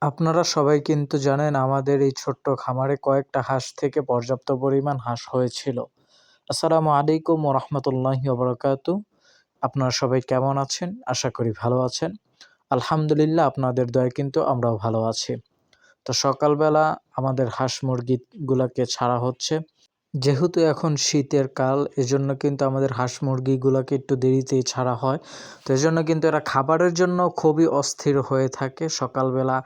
আপনারা সবাই কিন্তু জানেন আমাদের এই ছোট্ট খামারে কয়েকটা হাঁস থেকে পর্যাপ্ত পরিমাণ হাঁস হয়েছিল। আসসালামু আলাইকুম ওয়া রাহমাতুল্লাহি ওয়া বারাকাতুহু। আপনারা সবাই কেমন আছেন? আশা করি ভালো আছেন। আলহামদুলিল্লাহ আপনাদের দয়ায় কিন্তু আমরাও ভালো আছি। তো সকালবেলা আমাদের হাঁস মুরগিগুলাকে ছাড়া হচ্ছে। যেহেতু এখন শীতের কাল এজন্য কিন্তু আমাদের হাঁস মুরগিগুলাকে একটু দেরিতেই ছাড়া হয়। তো এজন্য কিন্তু এরা খাবারের জন্য খুবই অস্থির হয়ে থাকে। সকালবেলা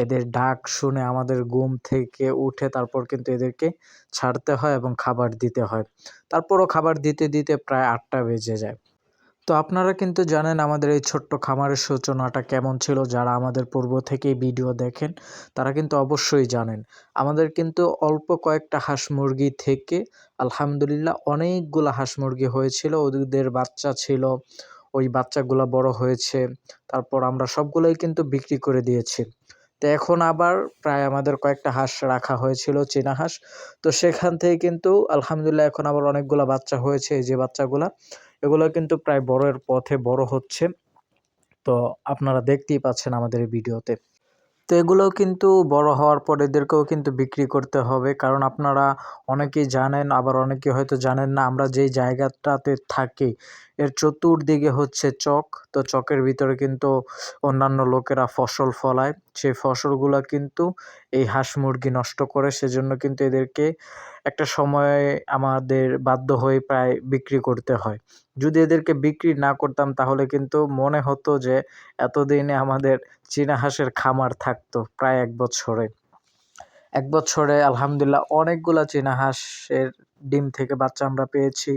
এদের ডাক শুনে আমাদের ঘুম থেকে উঠে তারপর কিন্তু এদেরকে ছাড়তে হয় এবং খাবার দিতে হয়। তারপরও খাবার দিতে, দিতে প্রায় ৮টা বেজে যায়। তো আপনারা কিন্তু জানেন আমাদের এই ছোট্ট খামারের সূচনাটা কেমন ছিল। যারা আমাদের পূর্ব থেকেই ভিডিও দেখেন তারা কিন্তু অবশ্যই জানেন। আমাদের কিন্তু অল্প কয়েকটা হাঁস মুরগি থেকে আলহামদুলিল্লাহ অনেকগুলা হাঁস মুরগি হয়েছিল। ওদের বাচ্চা ছিল, ওই বাচ্চাগুলা বড় হয়েছে। তারপর আমরা সবগুলোই কিন্তু বিক্রি করে দিয়েছি। তো এখন আবার প্রায় আমাদের কয়েকটা হাঁস রাখা হয়েছিল, চীনা হাঁস। তো সেখান থেকে কিন্তু আলহামদুলিল্লাহ এখন আবার অনেকগুলা বাচ্চা হয়েছে। এই যে বাচ্চাগুলা, এগুলো কিন্তু প্রায় বড়ের পথে বড় হচ্ছে। তো আপনারা দেখতেই পাচ্ছেন আমাদের এই ভিডিওতে। তো এগুলোও কিন্তু বড় হওয়ার পর এদেরকেও কিন্তু বিক্রি করতে হবে। কারণ আপনারা অনেকেই জানেন, আবার অনেকে হয়তো জানেন না, আমরা যেই জায়গাটাতে থাকি এর চতুর্দিকে হচ্ছে চক। তো চকের ভিতরে কিন্তু অন্যান্য লোকেরা ফসল ফলায়। সেই ফসলগুলা কিন্তু এই হাঁস মুরগি নষ্ট করে। সেজন্য কিন্তু এদেরকে একটা সময়ে আমাদের বাধ্য হয়ে প্রায় বিক্রি করতে হয়। যদি এদেরকে বিক্রি না করতাম তাহলে কিন্তু মনে হতো যে এতদিনে আমাদের চীনা হাঁসের খামার থাকতো প্রায় ১ বছরে। ১ বছরে আলহামদুলিল্লাহ অনেকগুলা চীনা হাঁসের ডিম থেকে বাচ্চা আমরা পেয়েছি।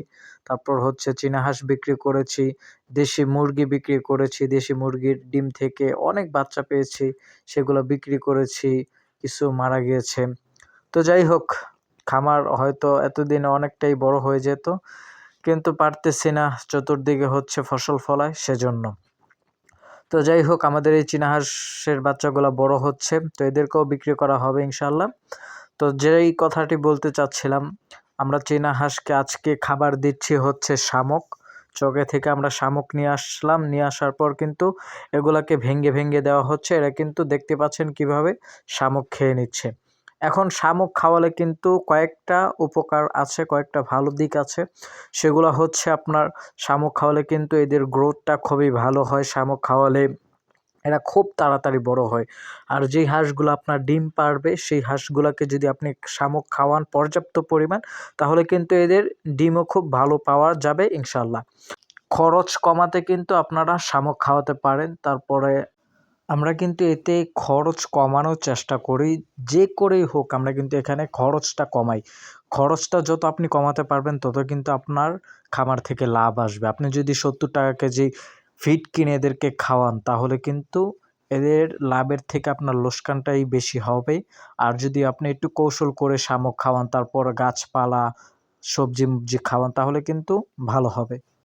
তারপর হচ্ছে চীনা হাঁস বিক্রি করেছি, দেশি মুরগি বিক্রি করেছি। দেশি মুরগির ডিম থেকে অনেক বাচ্চা পেয়েছি, সেগুলো বিক্রি করেছি, কিছু মারা গিয়েছে। তো যাই হোক, খামার হয়তো এতদিনে অনেকটাই বড় হয়ে যেত, কিন্তু পারতেছি না, চতুর্দিকে হচ্ছে ফসল ফলায় সেজন্য। তো যাই হোক, আমাদের এই চীনা হাঁসের বাচ্চাগুলা বড় হচ্ছে, তো এদেরকেও বিক্রি করা হবে ইনশাআল্লাহ। তো যেই কথাটি বলতে চাচ্ছিলাম, আমরা চীনা হাঁসকে আজকে খাবার দিচ্ছি হচ্ছে শামুক। চকে থেকে আমরা শামুক নিয়ে আসলাম, নিয়ে আসার পর কিন্তু এগুলাকে ভেঙে ভেঙে দেওয়া হচ্ছে। এরা কিন্তু দেখতে পাচ্ছেন কিভাবে শামুক খেয়ে নিচ্ছে। এখন শামুক খাওয়ালে কিন্তু কয়েকটা উপকার আছে, কয়েকটা ভালো দিক আছে। সেগুলো হচ্ছে আপনার শামুক খাওয়ালে কিন্তু এদের গ্রোথটা খুবই ভালো হয়। শামুক খাওয়ালে এরা খুব তাড়াতাড়ি বড় হয়। আর যেই হাঁসগুলো আপনার ডিম পাড়বে সেই হাঁসগুলাকে যদি আপনি শামুক খাওয়ান পর্যাপ্ত পরিমাণ, তাহলে কিন্তু এদের ডিমও খুব ভালো পাওয়া যাবে ইনশাআল্লাহ। খরচ কমাতে কিন্তু আপনারা শামুক খাওয়াতে পারেন। তারপরে আমরা কিন্তু এতে খরচ কমানোর চেষ্টা করি। যে করেই হোক আমরা কিন্তু এখানে খরচটা কমাই। খরচটা যত আপনি কমাতে পারবেন তত কিন্তু আপনার খামার থেকে লাভ আসবে। আপনি যদি ৳৭০ কেজি ফিড কিনে এদেরকে খাওয়ান তাহলে কিন্তু এদের লাভের থেকে আপনার লোকসানটাই বেশি হবে। আর যদি আপনি একটু কৌশল করে শামুক খাওয়ান, তারপর গাছপালা, সবজি-মবজি খাওয়ান তাহলে কিন্তু ভালো হবে।